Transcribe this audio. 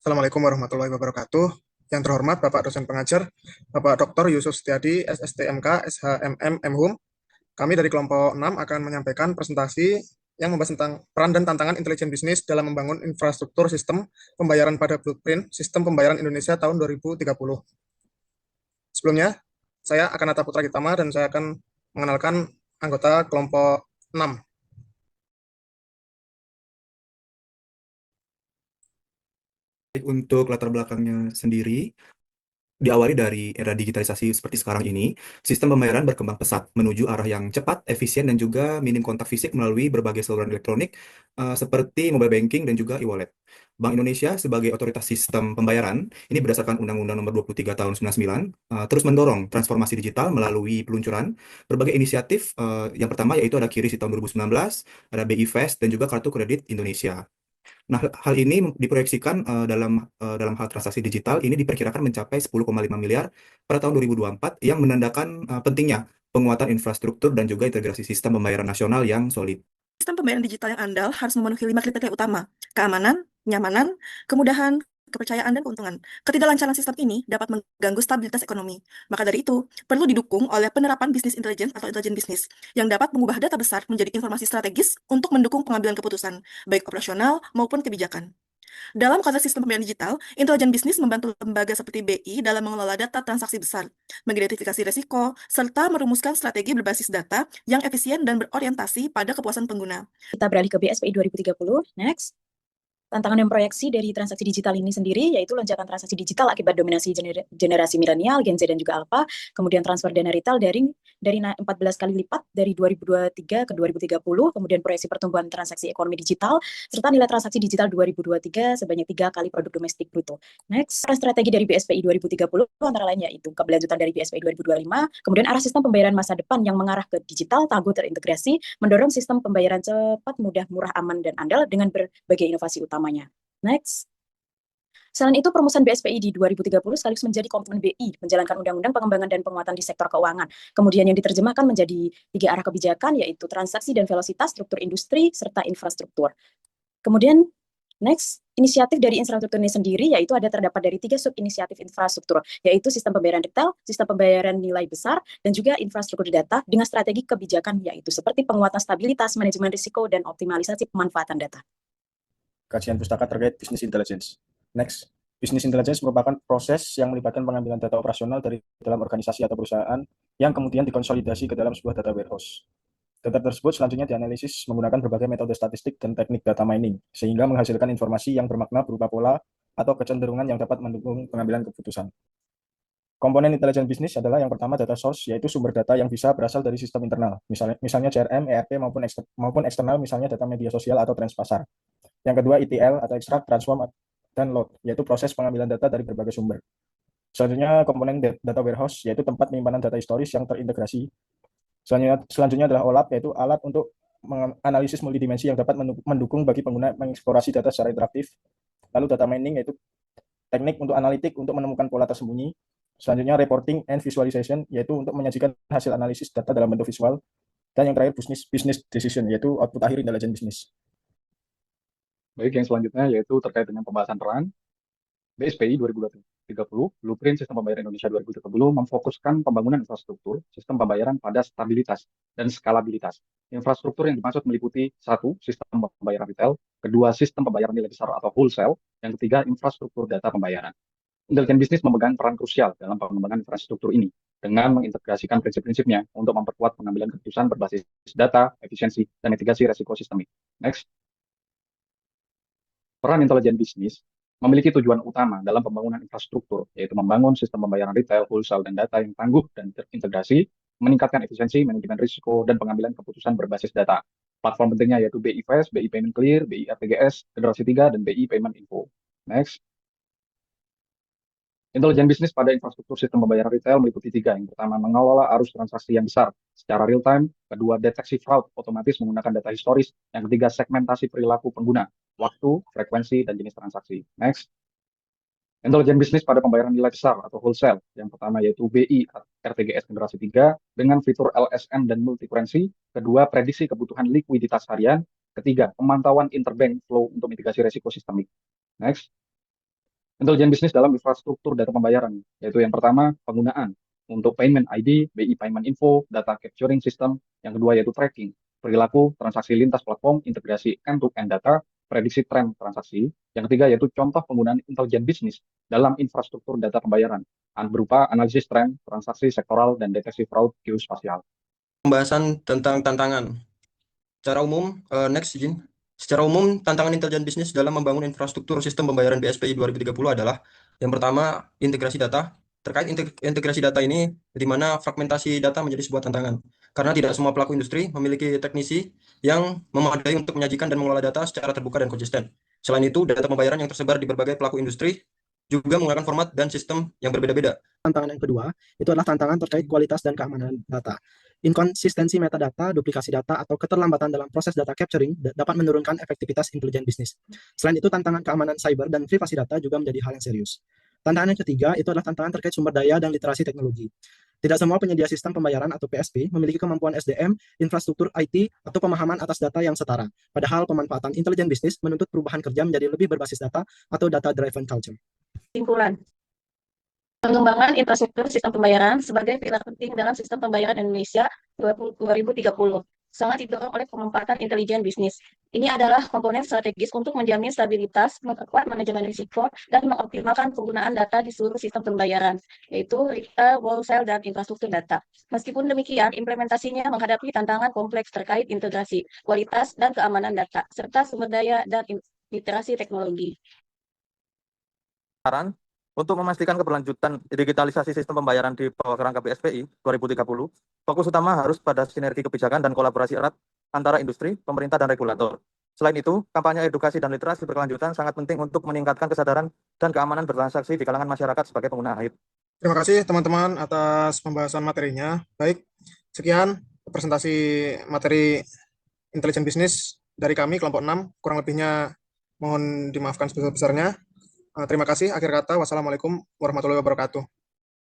Assalamualaikum warahmatullahi wabarakatuh. Yang terhormat Bapak dosen pengajar, Bapak Dr. Yusuf Setiadi, SSTMK, SHMM, MHUM. Kami dari kelompok 6 akan menyampaikan presentasi yang membahas tentang peran dan tantangan intelijen bisnis dalam membangun infrastruktur sistem pembayaran pada blueprint sistem pembayaran Indonesia tahun 2030. Sebelumnya, saya akan Atta Putra Kitama dan saya akan mengenalkan anggota kelompok 6. Untuk latar belakangnya sendiri, diawali dari era digitalisasi seperti sekarang ini, sistem pembayaran berkembang pesat menuju arah yang cepat, efisien, dan juga minim kontak fisik melalui berbagai saluran elektronik seperti mobile banking dan juga e-wallet. Bank Indonesia sebagai otoritas sistem pembayaran, ini berdasarkan Undang-Undang Nomor 23 Tahun 99, terus mendorong transformasi digital melalui peluncuran berbagai inisiatif. Yang pertama yaitu ada QRIS di tahun 2019, ada BI Fast, dan juga Kartu Kredit Indonesia. Nah, hal ini diproyeksikan dalam hal transaksi digital ini diperkirakan mencapai 10,5 miliar pada tahun 2024 yang menandakan pentingnya penguatan infrastruktur dan juga integrasi sistem pembayaran nasional yang solid. Sistem pembayaran digital yang andal harus memenuhi 5 kriteria utama: keamanan, kenyamanan, kemudahan, kepercayaan, dan keuntungan. Ketidaklancaran sistem ini dapat mengganggu stabilitas ekonomi. Maka dari itu, perlu didukung oleh penerapan bisnis intelijen atau intelijen bisnis yang dapat mengubah data besar menjadi informasi strategis untuk mendukung pengambilan keputusan, baik operasional maupun kebijakan. Dalam konteks sistem pembayaran digital, intelijen bisnis membantu lembaga seperti BI dalam mengelola data transaksi besar, mengidentifikasi risiko, serta merumuskan strategi berbasis data yang efisien dan berorientasi pada kepuasan pengguna. Kita beralih ke BSPI 2030. Next. Tantangan dan proyeksi dari transaksi digital ini sendiri yaitu lonjakan transaksi digital akibat dominasi generasi milenial, Gen Z, dan juga Alpha, kemudian transfer dana retail daring dari 14 kali lipat dari 2023 ke 2030, kemudian proyeksi pertumbuhan transaksi ekonomi digital, serta nilai transaksi digital 2023 sebanyak 3 kali produk domestik bruto. Next, strategi dari BSPI 2030 antara lain yaitu keberlanjutan dari BSPI 2025, kemudian arah sistem pembayaran masa depan yang mengarah ke digital, tangguh, terintegrasi, mendorong sistem pembayaran cepat, mudah, murah, aman, dan andal dengan berbagai inovasi utamanya. Next. Selain itu, perumusan BSPI di 2030 sekaligus menjadi komitmen BI menjalankan undang-undang pengembangan dan penguatan di sektor keuangan. Kemudian yang diterjemahkan menjadi 3 arah kebijakan, yaitu transaksi dan velositas, struktur industri, serta infrastruktur. Kemudian, next, inisiatif dari infrastruktur ini sendiri, yaitu ada terdapat dari 3 sub-inisiatif infrastruktur, yaitu sistem pembayaran retail, sistem pembayaran nilai besar, dan juga infrastruktur data dengan strategi kebijakan, yaitu seperti penguatan stabilitas, manajemen risiko, dan optimalisasi pemanfaatan data. Kajian pustaka terkait business intelligence. Next, business intelligence merupakan proses yang melibatkan pengambilan data operasional dari dalam organisasi atau perusahaan yang kemudian dikonsolidasi ke dalam sebuah data warehouse. Data tersebut selanjutnya dianalisis menggunakan berbagai metode statistik dan teknik data mining, sehingga menghasilkan informasi yang bermakna berupa pola atau kecenderungan yang dapat mendukung pengambilan keputusan. Komponen intelijen bisnis adalah yang pertama data source, yaitu sumber data yang bisa berasal dari sistem internal, misalnya CRM, ERP, maupun eksternal, misalnya data media sosial atau trends pasar. Yang kedua ETL atau extract, transform, dan load, yaitu proses pengambilan data dari berbagai sumber. Selanjutnya komponen data warehouse, yaitu tempat penyimpanan data historis yang terintegrasi. Selanjutnya adalah OLAP, yaitu alat untuk menganalisis multidimensi yang dapat mendukung bagi pengguna mengeksplorasi data secara interaktif. Lalu data mining, yaitu teknik untuk analitik untuk menemukan pola tersembunyi. Selanjutnya reporting and visualization, yaitu untuk menyajikan hasil analisis data dalam bentuk visual. Dan yang terakhir business decision, yaitu output akhir intelijen bisnis. Baik, yang selanjutnya yaitu terkait dengan pembahasan peran. BSPI 2030, Blueprint Sistem Pembayaran Indonesia 2030 memfokuskan pembangunan infrastruktur sistem pembayaran pada stabilitas dan skalabilitas. Infrastruktur yang dimaksud meliputi 1. Sistem pembayaran retail, 2. Sistem pembayaran nilai besar atau wholesale, yang ketiga infrastruktur data pembayaran. Intelijen bisnis memegang peran krusial dalam pengembangan infrastruktur ini dengan mengintegrasikan prinsip-prinsipnya untuk memperkuat pengambilan keputusan berbasis data, efisiensi, dan mitigasi resiko sistemik. Next. Peran intelijen bisnis memiliki tujuan utama dalam pembangunan infrastruktur, yaitu membangun sistem pembayaran retail, wholesale, dan data yang tangguh dan terintegrasi, meningkatkan efisiensi, manajemen risiko, dan pengambilan keputusan berbasis data. Platform pentingnya yaitu BI Fast, BI Payment Clear, BI RTGS, Generasi 3, dan BI Payment Info. Next. Intelijen bisnis pada infrastruktur sistem pembayaran retail meliputi 3. Yang pertama, mengelola arus transaksi yang besar secara real time. Kedua, deteksi fraud otomatis menggunakan data historis. Yang ketiga, segmentasi perilaku pengguna, waktu, frekuensi, dan jenis transaksi. Next. Intelijen bisnis pada pembayaran nilai besar atau wholesale. Yang pertama yaitu BI RTGS Generasi 3 dengan fitur LSM dan multi-currency. Kedua, prediksi kebutuhan likuiditas harian. Ketiga, pemantauan interbank flow untuk mitigasi resiko sistemik. Next. Intelijen bisnis dalam infrastruktur data pembayaran, yaitu yang pertama penggunaan untuk payment ID, BI payment info, data capturing system, yang kedua yaitu tracking, perilaku, transaksi lintas platform, integrasi end-to-end data, prediksi tren transaksi, yang ketiga yaitu contoh penggunaan intelijen bisnis dalam infrastruktur data pembayaran, berupa analisis tren, transaksi sektoral, dan deteksi fraud geospasial. Pembahasan tentang tantangan. Secara umum, next izin. Secara umum, tantangan intelijen bisnis dalam membangun infrastruktur sistem pembayaran BSPI 2030 adalah yang pertama, integrasi data. Terkait integrasi data ini, di mana fragmentasi data menjadi sebuah tantangan. Karena tidak semua pelaku industri memiliki teknisi yang memadai untuk menyajikan dan mengelola data secara terbuka dan konsisten. Selain itu, data pembayaran yang tersebar di berbagai pelaku industri juga menggunakan format dan sistem yang berbeda-beda. Tantangan yang kedua, itu adalah tantangan terkait kualitas dan keamanan data. Inkonsistensi metadata, duplikasi data, atau keterlambatan dalam proses data capturing dapat menurunkan efektivitas intelijen bisnis. Selain itu, tantangan keamanan cyber dan privasi data juga menjadi hal yang serius. Tantangan yang ketiga, itu adalah tantangan terkait sumber daya dan literasi teknologi. Tidak semua penyedia sistem pembayaran atau PSP memiliki kemampuan SDM, infrastruktur IT, atau pemahaman atas data yang setara. Padahal pemanfaatan intelijen bisnis menuntut perubahan kerja menjadi lebih berbasis data atau data-driven culture. Kesimpulan. Pengembangan infrastruktur sistem pembayaran sebagai pilar penting dalam sistem pembayaran Indonesia 2030 sangat didorong oleh pemanfaatan intelijen bisnis. Ini adalah komponen strategis untuk menjamin stabilitas, memperkuat manajemen risiko, dan mengoptimalkan penggunaan data di seluruh sistem pembayaran, yaitu retail, wholesale, dan infrastruktur data. Meskipun demikian, implementasinya menghadapi tantangan kompleks terkait integrasi, kualitas, dan keamanan data, serta sumber daya dan literasi teknologi. Untuk memastikan keberlanjutan digitalisasi sistem pembayaran di bawah kerangka BSPI 2030, fokus utama harus pada sinergi kebijakan dan kolaborasi erat antara industri, pemerintah, dan regulator. Selain itu, kampanye edukasi dan literasi berkelanjutan sangat penting untuk meningkatkan kesadaran dan keamanan bertransaksi di kalangan masyarakat sebagai pengguna AHIP. Terima kasih teman-teman atas pembahasan materinya. Baik, sekian presentasi materi intelijen bisnis dari kami, kelompok 6. Kurang lebihnya mohon dimaafkan sebesar-besarnya. Terima kasih. Akhir kata, wassalamualaikum warahmatullahi wabarakatuh.